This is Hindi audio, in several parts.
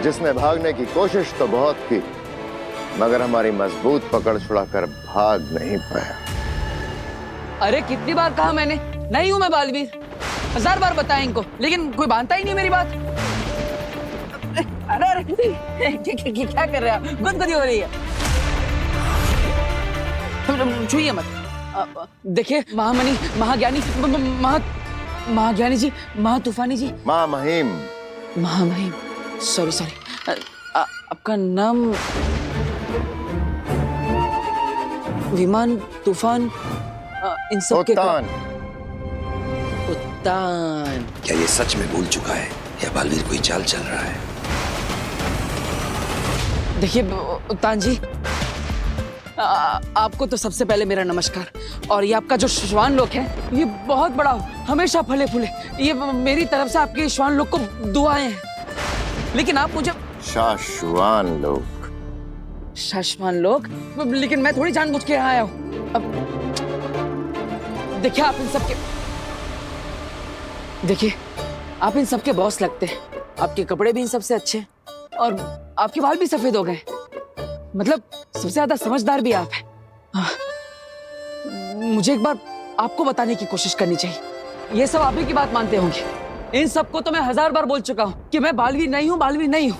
जिसने भागने की कोशिश तो बहुत की, मगर हमारी मजबूत पकड़ छुड़ाकर भाग नहीं पाया। अरे कितनी बार कहा मैंने, नहीं हूं मैं बालवीर। 1000 बार बताया इनको, लेकिन कोई मानता ही नहीं मेरी बात। अरे अरे क्या कर रहे हैं आप? गुदगुदी हो रही है। छूइए मत। देखिए महामनी, महाज्ञानी, महाज्ञानी जी, महातूफानी जी, महामहिम, महामहिम, सॉरी सॉरी। आपका नाम? विमान, तूफान, इन सब के उत्तान। उत्तान। क्या ये सच में भूल चुका है या बालवीर कोई चाल चल रहा है? देखिए उत्तान जी, आपको तो सबसे पहले मेरा नमस्कार। और ये आपका जो श्वान लोक है, ये बहुत बड़ा हो, हमेशा फले फूले। ये मेरी तरफ से आपके श्वान लोक को दुआएं हैं। लेकिन आप मुझे शाश्वान लोक। शाश्वान लोक? लेकिन मैं थोड़ी जानबूझ के यहाँ आया हूँ। अब देखिए आप इन सबके, देखिए आप इन सबके बॉस लगते हैं। आपके कपड़े भी इन सबसे अच्छे हैं और आपके बाल भी सफेद हो गए। मतलब सबसे ज्यादा समझदार भी आप हैं। मुझे एक बार आपको बताने की कोशिश करनी चाहिए। ये सब आप ही की बात मानते होंगे। इन सबको तो मैं 1000 बार बोल चुका हूं कि मैं बालवीर नहीं हूं, बालवीर नहीं हूं।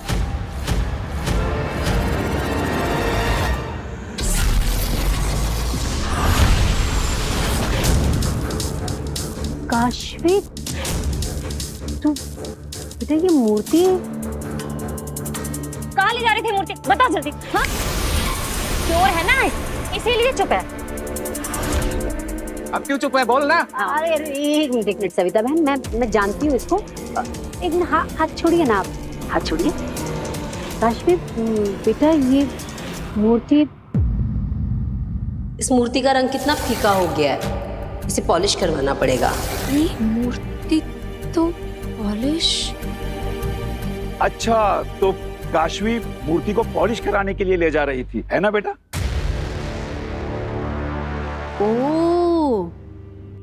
काशवी, तू बेटा ये मूर्ति कहाँ ले जा रही थी? मूर्ति बता जल्दी। हाँ, चोर है ना, इसीलिए चुप है। अब क्यों चुप है? बोल ना। अरे एक मिनट सविता बहन, मैं जानती हूँ इसको। एक मिनट, हाथ छोड़िए ना आप, हाथ छोड़िए। काशवी बेटा ये मूर्ति, इस मूर्ति का रंग कितना फीका हो गया है, इसे पॉलिश करवाना पड़ेगा। ये मूर्ति तो पॉलिश। अच्छा, तो काशवी मूर्ति को पॉलिश कराने के लिए ले जा रही थी, है ना बेटा? ओह,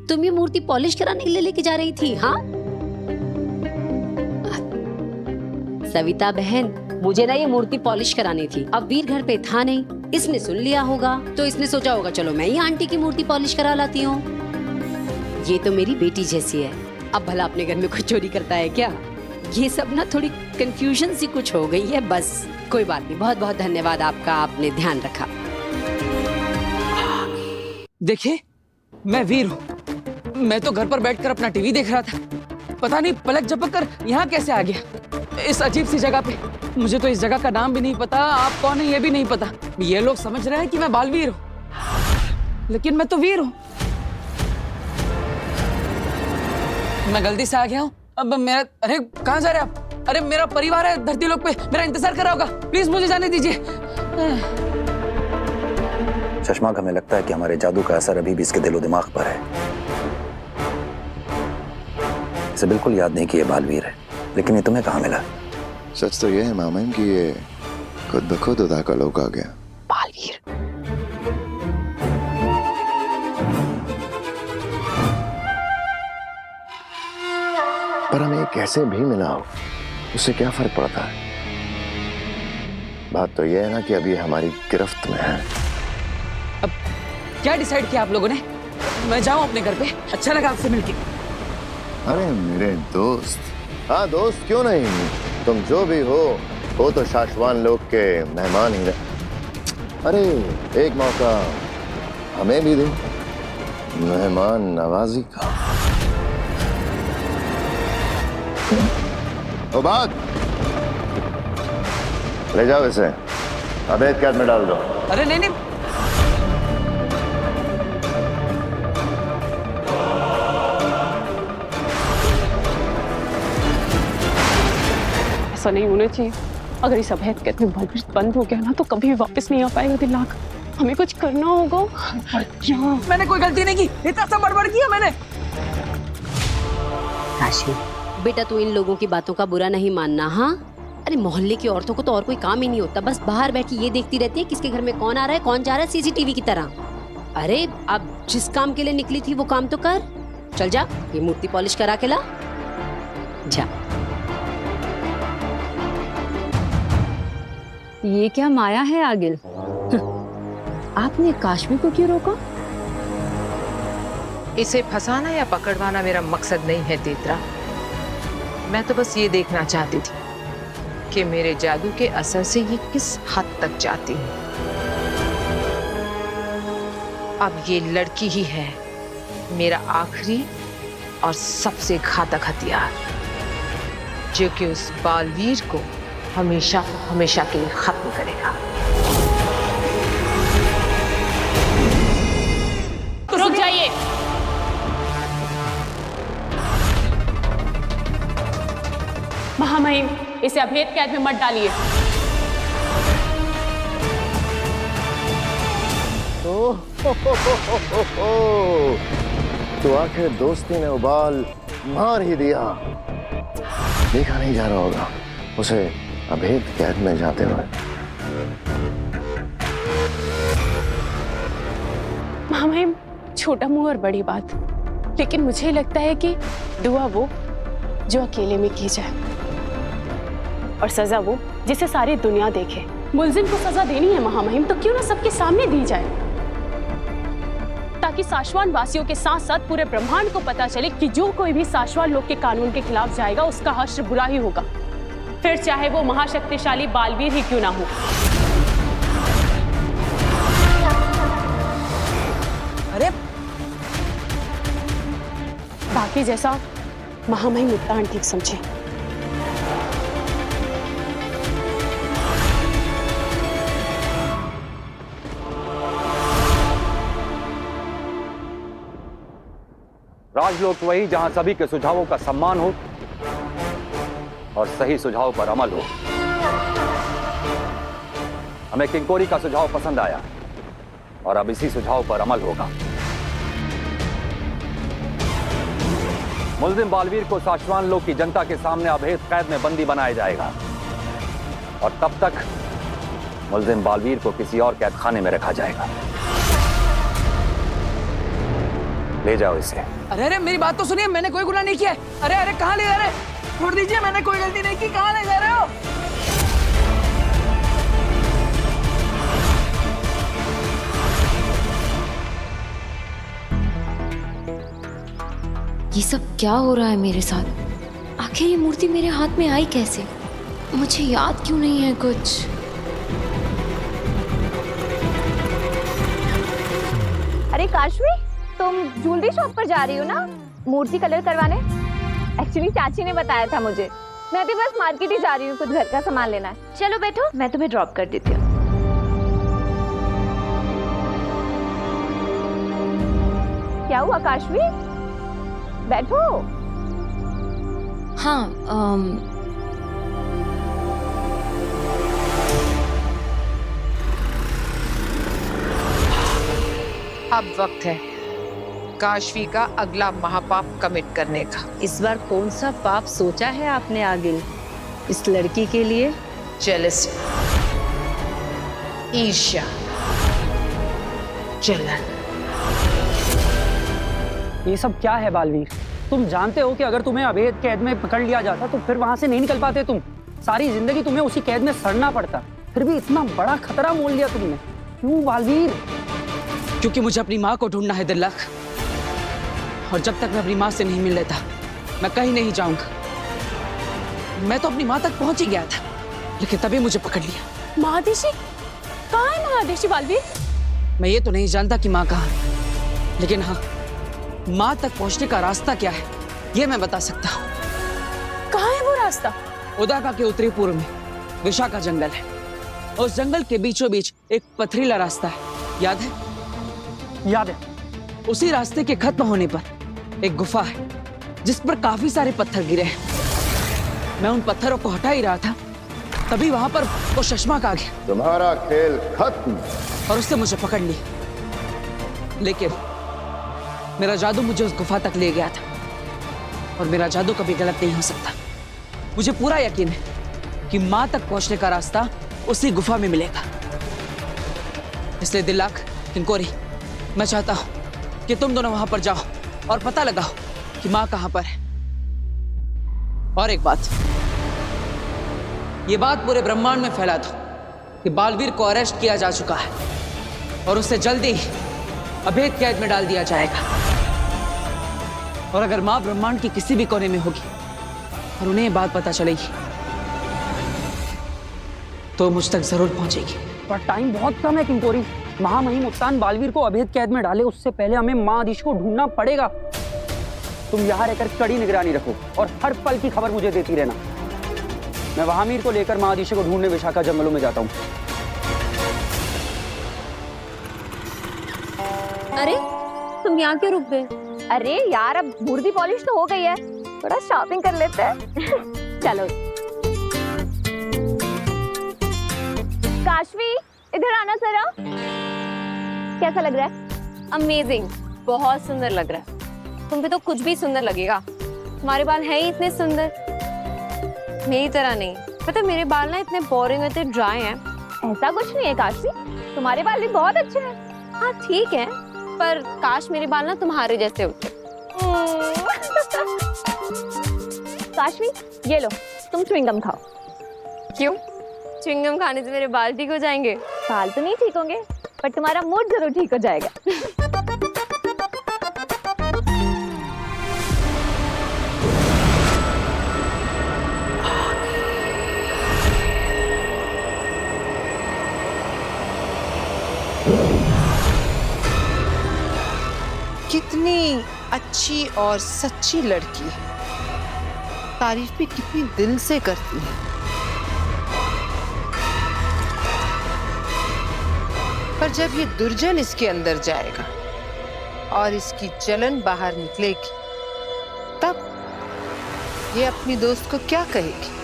तुम ये मूर्ति पॉलिश कराने के लिए लेके जा रही थी? हाँ सविता बहन, मुझे ना ये मूर्ति पॉलिश करानी थी। अब वीर घर पे था नहीं, इसने सुन लिया होगा, तो इसने सोचा होगा चलो मैं ही आंटी की मूर्ति पॉलिश करा लाती हूँ। ये तो मेरी बेटी जैसी है। अब भला अपने घर में कोई चोरी करता है क्या? ये सब ना थोड़ी कंफ्यूजन सी कुछ हो गई है बस। कोई बात नहीं, बहुत बहुत धन्यवाद आपका, आपने ध्यान रखा। देखिए मैं वीर हूँ। मैं तो घर पर बैठकर अपना टीवी देख रहा था। पता नहीं पलक झपक कर यहाँ कैसे आ गया, इस अजीब सी जगह पे। मुझे तो इस जगह का नाम भी नहीं पता, आप कौन है ये भी नहीं पता। ये लोग समझ रहे हैं कि मैं बालवीर हूँ, लेकिन मैं तो वीर हूँ। मैं गलती से आ गया हूँ। अब मेरा, अरे कहाँ जा रहे हैं आप? अरे मेरा परिवार है धरती लोक पे, मेरा इंतजार कर रहा होगा। प्लीज मुझे जाने दीजिए। चश्मा, हमें लगता है कि हमारे जादू का असर अभी भी इसके दिलो दिमाग पर है। इसे बिल्कुल याद नहीं कि ये बालवीर है, लेकिन ये तुम्हें कहाँ मिला? सच तो ये है मामन कि ये खुद ब खुद उदा का लोक आ गया। बालवीर? पर हमें कैसे भी मिला हो, उससे क्या फर्क पड़ता है? बात तो यह है ना कि अभी हमारी गिरफ्त में है। अब क्या डिसाइड किया आप लोगों ने? मैं जाऊं अपने घर पे? अच्छा लगा आपसे मिलके। अरे मेरे दोस्त, हाँ दोस्त क्यों नहीं, तुम जो भी हो तो शाश्वान लोक के मेहमान ही रहे। अरे एक मौका हमें भी दो, मेहमान नवाजी का। ओ बात, ले जाओ इसे, अवैध कैद में डाल दो। अरे नहीं नहीं, ऐसा नहीं होना चाहिए। अगर इस अवैध कैद में बंद हो गया ना तो कभी भी वापस नहीं आ पाएगा दिलाक। हमें कुछ करना होगा। मैंने कोई गलती नहीं की, इतना सब बड़बड़ किया मैंने। काशी बेटा, तू इन लोगों की बातों का बुरा नहीं मानना। हाँ, अरे मोहल्ले की औरतों को तो और कोई काम ही नहीं होता, बस बाहर बैठ के ये देखती रहती है किसके घर में कौन आ रहा है कौन जा रहा है, सीसीटीवी की तरह। अरे अब जिस काम के लिए निकली थी वो काम तो कर। चल जा, ये मूर्ति पॉलिश करा के ला जा। ये क्या माया है आगिल? आपने काश्मी को क्यों रोका? इसे फंसाना या पकड़वाना मेरा मकसद नहीं है तेतरा। मैं तो बस ये देखना चाहती थी कि मेरे जादू के असर से ये किस हद तक जाती है। अब ये लड़की ही है मेरा आखिरी और सबसे घातक हथियार, जो कि उस बालवीर को हमेशा हमेशा के लिए खत्म करेगा। रुक जाइए। महामहिम, इसे अभेद कैद में मत डालिए। तो आखिर दोस्ती ने उबाल मार ही दिया। देखा नहीं जा रहा होगा उसे अभेद कैद में जाते हुए। महामहिम, छोटा मुंह और बड़ी बात, लेकिन मुझे लगता है कि दुआ वो जो अकेले में की जाए और सजा वो जिसे सारी दुनिया देखे। मुलजिम को सजा देनी है महामहिम, तो क्यों ना सबके सामने दी जाए, ताकि साशवान वासियों के साथ साथ पूरे ब्रह्मांड को पता चले कि जो कोई भी साशवान लोग के कानून के खिलाफ जाएगा उसका हश्र बुरा ही होगा, फिर चाहे वो महाशक्तिशाली बालवीर ही क्यों ना हो। अरे बाकी जैसा महामहिम मुद्दान ठीक समझे। राजलोक वही जहां सभी के सुझावों का सम्मान हो और सही सुझाव पर अमल हो। हमें किंकोरी का सुझाव पसंद आया और अब इसी सुझाव पर अमल होगा। मुल्जिम बालवीर को साशवान लोक की जनता के सामने अभेद कैद में बंदी बनाया जाएगा और तब तक मुल्जिम बालवीर को किसी और कैद खाने में रखा जाएगा। ले जाओ इसे। अरे अरे मेरी बात तो सुनिए, मैंने कोई गुनाह नहीं किया है। अरे अरे कहाँ ले जा रहे? छोड़ दीजिए, मैंने कोई गलती नहीं की। कहाँ ले जा रहे हो? ये सब क्या हो रहा है मेरे साथ? आखिर ये मूर्ति मेरे हाथ में आई कैसे? मुझे याद क्यों नहीं है कुछ? अरे काशवी, तुम ज्वेलरी शॉप पर जा रही हो ना मूर्ति कलर करवाने? एक्चुअली चाची ने बताया था मुझे। मैं भी बस मार्केट ही जा रही हूँ, कुछ घर का सामान लेना है। चलो बैठो, मैं तुम्हें ड्रॉप कर देती हूँ। क्या हुआ काशवी? बैठो। हाँ, अब वक्त है काशवी का अगला महापाप कमिट करने का। इस बार कौन सा पाप सोचा है आपने आगिल इस लड़की के लिए? जेलसी, ईर्ष्या, जलन। ये सब क्या है बालवीर? तुम जानते हो कि अगर तुम्हें अभेद कैद में पकड़ लिया जाता तो फिर वहां से नहीं निकल पाते तुम। सारी जिंदगी तुम्हें उसी कैद में सड़ना पड़ता। फिर भी इतना बड़ा खतरा मोल लिया तुमने। क्यों बालवीर? क्योंकि मुझे अपनी माँ को ढूंढना है दिल्लाख, और जब तक मैं अपनी माँ से नहीं मिल लेता मैं कहीं नहीं जाऊंगा। मैं तो अपनी माँ तक पहुंच ही गया था, लेकिन तभी मुझे पकड़ लिया। महादेशी? कहाँ है महादेशी बालवीर? मैं ये तो नहीं जानता कि माँ कहाँ है, लेकिन हाँ, माँ तक पहुंचने का रास्ता क्या है ये मैं बता सकता हूँ। कहाँ है वो रास्ता? उदाका के उत्तरी पूर्व में विशाखा जंगल है। उस जंगल के बीचों बीच एक पथरीला रास्ता है, याद है? याद है। उसी रास्ते के खत्म होने पर एक गुफा है जिस पर काफी सारे पत्थर गिरे हैं। मैं उन पत्थरों को हटा ही रहा था, तभी वहां पर वो शशमाक आ गया। तुम्हारा खेल खत्म। और उससे मुझे पकड़ लिया, लेकिन मेरा जादू मुझे उस गुफा तक ले गया था, और मेरा जादू कभी गलत नहीं हो सकता। मुझे पूरा यकीन है कि माँ तक पहुंचने का रास्ता उसी गुफा में मिलेगा। इसलिए दिल्लाख, किंकोरी, मैं चाहता हूं कि तुम दोनों वहां पर जाओ और पता लगाओ कि माँ कहां पर है। और एक बात, ये बात पूरे ब्रह्मांड में फैला दो कि बालवीर को अरेस्ट किया जा चुका है और उसे जल्दी अभेद कैद में डाल दिया जाएगा। और अगर मां ब्रह्मांड की किसी भी कोने में होगी और उन्हें ये बात पता चलेगी तो मुझ तक जरूर पहुंचेगी। पर टाइम बहुत कम है किंकोरी। महामहिम उत्तान बालवीर को अभेद कैद में डाले उससे पहले हमें मां आदिश को ढूंढना पड़ेगा। तुम यहाँ रहकर कड़ी निगरानी रखो और हर पल की खबर मुझे देती रहना। मैं वहामीर को लेकर मां आदिश को ढूंढने विशाखा जंगलों में जाता हूँ। अरे तुम यहाँ क्यों रुक गए? अरे यार अब मूर्ति पॉलिश तो हो गई है, थोड़ा शॉपिंग कर लेते हैं। चलो काशवी इधर आना जरा। कैसा लग रहा है? अमेजिंग, बहुत सुंदर लग रहा है। तुम पे तो कुछ भी सुंदर लगेगा। तुम्हारे बाल हैं ही इतने सुंदर, मेरी तरह नहीं। पता मेरे बाल ना इतने बोरिंग इतने ड्राई हैं। ऐसा कुछ नहीं है काशवी, तुम्हारे बाल भी बहुत अच्छे हैं। हाँ ठीक है, पर काश मेरे बाल ना तुम्हारे जैसे होते। काशवी ये लो, तुम च्युइंगम खाओ। क्यों? च्युइंगम खाने से मेरे बाल ठीक हो जाएंगे? बाल तो नहीं ठीक होंगे पर तुम्हारा मूड जरूर ठीक हो जाएगा। कितनी अच्छी और सच्ची लड़की है, तारीफ भी कितनी दिल से करती है। पर जब ये दुर्जन इसके अंदर जाएगा और इसकी जलन बाहर निकलेगी, तब ये अपनी दोस्त को क्या कहेगी?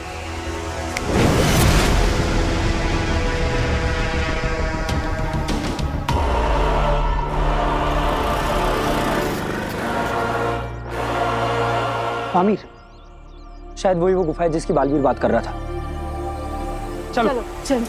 आमिर, शायद वही वो गुफा है जिसकी बालवीर बात कर रहा था। चलो चलो चलो।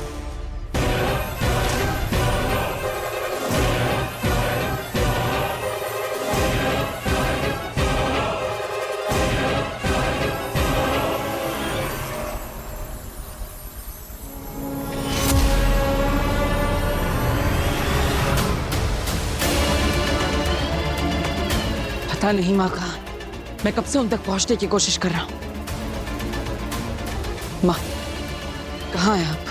पता नहीं माँ कहाँ, मैं कब से उन तक पहुंचने की कोशिश कर रहा हूं। माँ कहाँ हैं आप?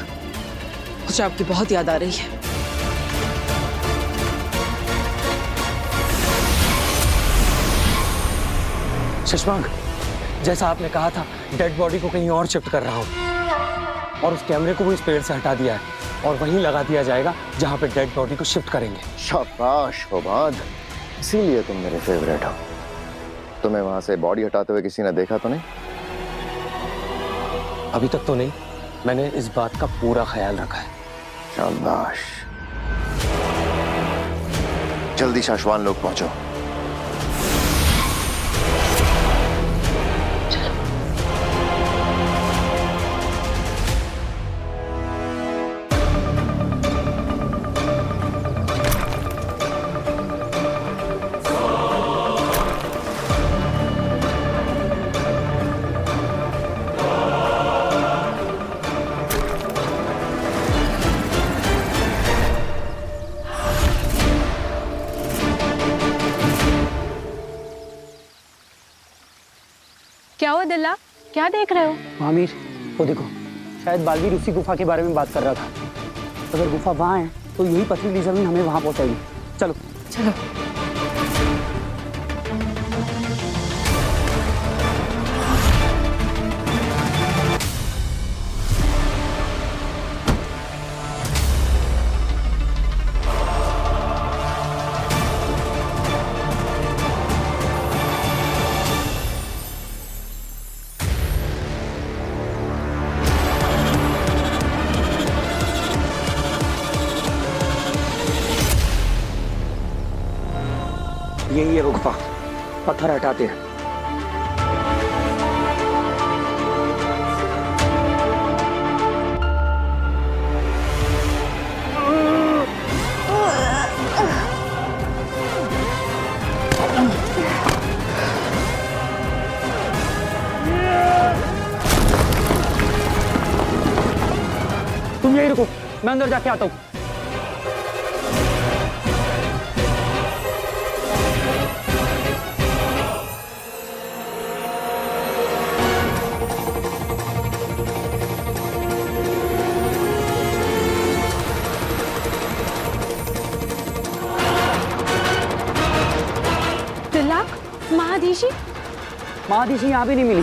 मुझे आपकी बहुत याद आ रही है। शशांक, जैसा आपने कहा था, डेड बॉडी को कहीं और शिफ्ट कर रहा हूँ और उस कैमरे को भी इस पेड़ से हटा दिया है और वहीं लगा दिया जाएगा जहाँ पे डेड बॉडी को शिफ्ट करेंगे। शाबाश फवाद, इसीलिए तुम मेरे फेवरेट हो। तुम्हें वहां से बॉडी हटाते हुए किसी ने देखा तो नहीं? अभी तक तो नहीं, मैंने इस बात का पूरा ख्याल रखा है। शाबाश, जल्दी शाश्वान लोग पहुंचो। क्या हुआ दिल्ला, क्या देख रहे हो? आमिर, वो देखो, शायद बालवीर उसी गुफा के बारे में बात कर रहा था। अगर गुफा वहाँ है तो यही पथरीली जमीन हमें वहाँ पहुँचाएगी। चलो चलो। यही है वो गुफा, पत्थर हटाते हैं। तुम यही रुको, मैं अंदर जाके आता हूँ। महादीशी महादीशी यहाँ भी नहीं मिली,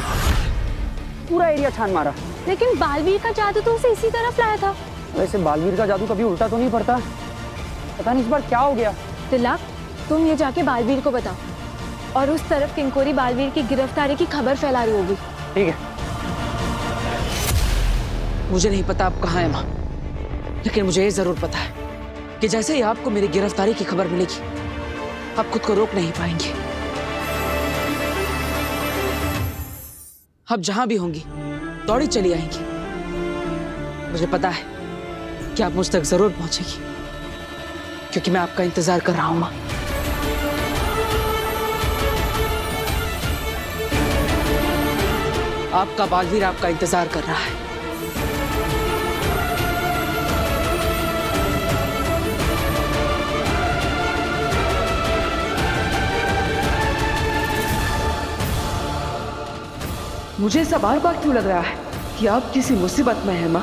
पूरा एरिया छान मारा। लेकिन बालवीर का जादू तो उसे इसी तरफ लाया था। वैसे बालवीर का जादू कभी उल्टा तो नहीं पड़ता, पता नहीं इस बार क्या हो गया। तिलक, तुम ये जाके बालवीर को बताओ और उस तरफ किंकोरी बालवीर की गिरफ्तारी की खबर फैला रही होगी। ठीक है। मुझे नहीं पता आप कहाँ हैं माँ, लेकिन मुझे ये जरूर पता है कि जैसे ही आपको मेरी गिरफ्तारी की खबर मिलेगी, आप खुद को रोक नहीं पाएंगे। आप जहां भी होंगी दौड़ी चली आएंगी। मुझे पता है कि आप मुझ तक जरूर पहुंचेगी, क्योंकि मैं आपका इंतजार कर रहा हूं मां। आपका बालवीर आपका इंतजार कर रहा है। मुझे ऐसा बार बार क्यों लग रहा है कि आप किसी मुसीबत में हैं माँ?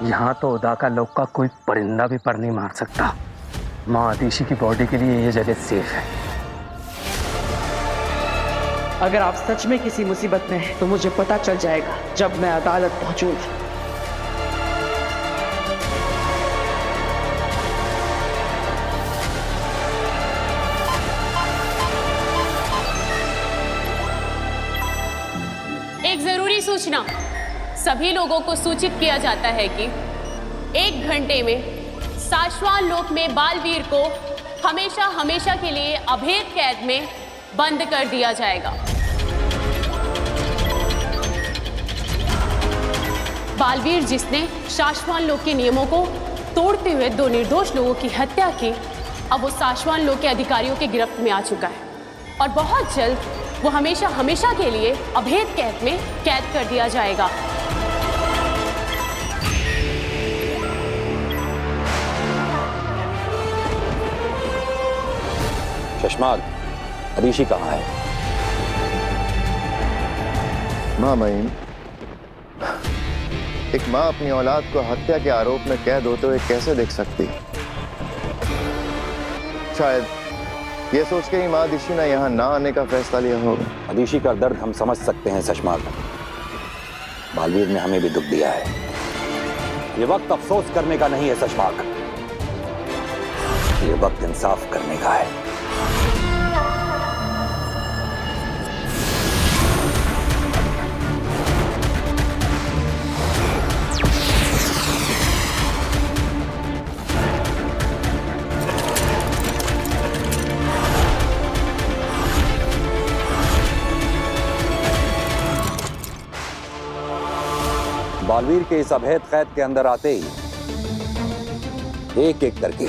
यहाँ तो उदा का लोग का कोई परिंदा भी पर नहीं मार सकता। महादीशी की बॉडी के लिए ये जगह सेफ है। अगर आप सच में किसी मुसीबत में हैं, तो मुझे पता चल जाएगा जब मैं अदालत पहुंचूंगी। एक जरूरी सूचना, सभी लोगों को सूचित किया जाता है कि 1 घंटे में शाश्वत लोक में बालवीर को हमेशा हमेशा के लिए अभेद कैद में बंद कर दिया जाएगा। बालवीर, जिसने शाश्वत लोक के नियमों को तोड़ते हुए 2 निर्दोष लोगों की हत्या की, अब वो शाश्वत लोक के अधिकारियों के गिरफ्त में आ चुका है और बहुत जल्द वो हमेशा हमेशा के लिए अभेद कैद में कैद कर दिया जाएगा। शशमाग, ऋषि कहाँ है? माँ महीन, एक माँ अपनी औलाद को हत्या के आरोप में कैद होते हुए कैसे देख सकती? शायद ये सोच के ही महादीशी ने यहाँ ना आने का फैसला लिया होगा। महादीशी का दर्द हम समझ सकते हैं शशमाग। बालवीर ने हमें भी दुख दिया है। ये वक्त अफसोस करने का नहीं है शशमाग, ये वक्त इंसाफ करने का है। बालवीर के इस अभेद कैद के अंदर आते ही एक एक करके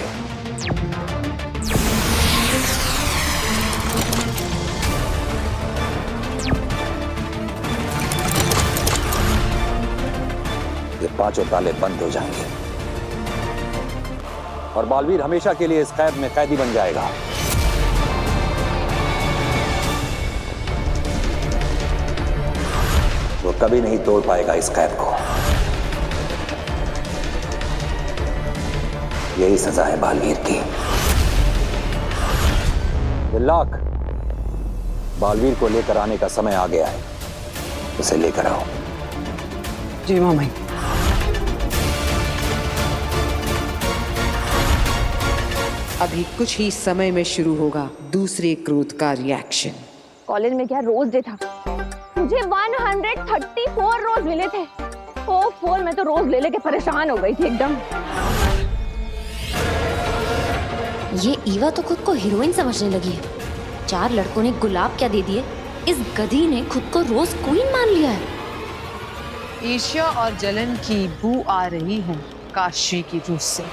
ये 5 ताले बंद हो जाएंगे और बालवीर हमेशा के लिए इस कैद में कैदी बन जाएगा। वो कभी नहीं तोड़ पाएगा इस कैद को। यही सजा है बालवीर की। लाख, बालवीर को लेकर आने का समय आ गया है, उसे लेकर आओ। जी मामा। अभी कुछ ही समय में शुरू होगा दूसरे क्रोध का रिएक्शन। कॉलेज में क्या रोज डे था, मुझे 134 रोज मिले थे। ओह, मैं तो रोज ले लेके परेशान हो गई थी एकदम। ये ईवा तो खुद को हीरोइन समझने लगी है। 4 लड़कों ने गुलाब क्या दे दिए, इस गधी ने खुद को रोज क्वीन मान लिया है। ईर्ष्या और जलन की बू आ रही है काशवी की रूह से।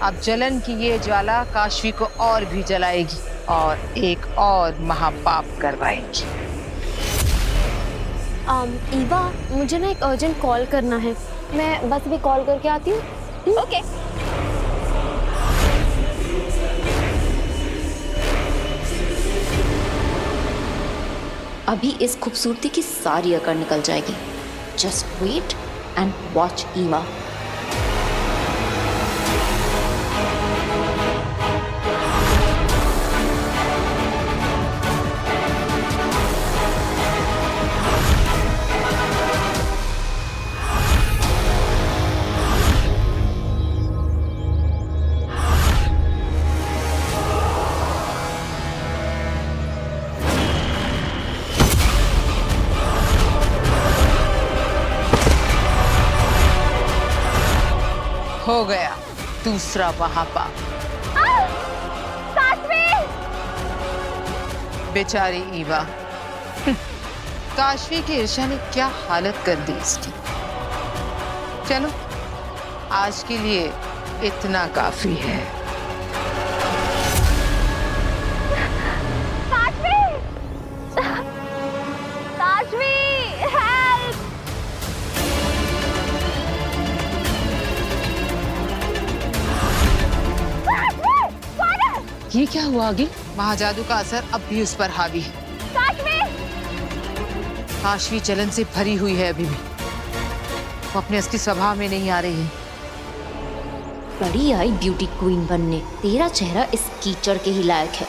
अब जलन की ये ज्वाला काशवी को और भी जलाएगी और एक और महापाप करवाएगी। ईवा, मुझे ना एक अर्जेंट कॉल करना है, मैं बस भी कॉल करके आती हूँ। ओके। अभी इस खूबसूरती की सारी अकड़ निकल जाएगी। Just wait and watch Eva. हो गया दूसरा वहापा। बेचारी ईवा, काशवी की ईर्ष्या ने क्या हालत कर दी इसकी। चलो आज के लिए इतना काफी है। ये क्या हुआ आगे? महाजादू का असर अब भी उस पर हावी है। काशवी जलन से भरी हुई है अभी भी, वो अपने असली स्वभाव में नहीं आ रही है। बड़ी आई ब्यूटी क्वीन बनने, तेरा चेहरा इस कीचड़ के ही लायक है।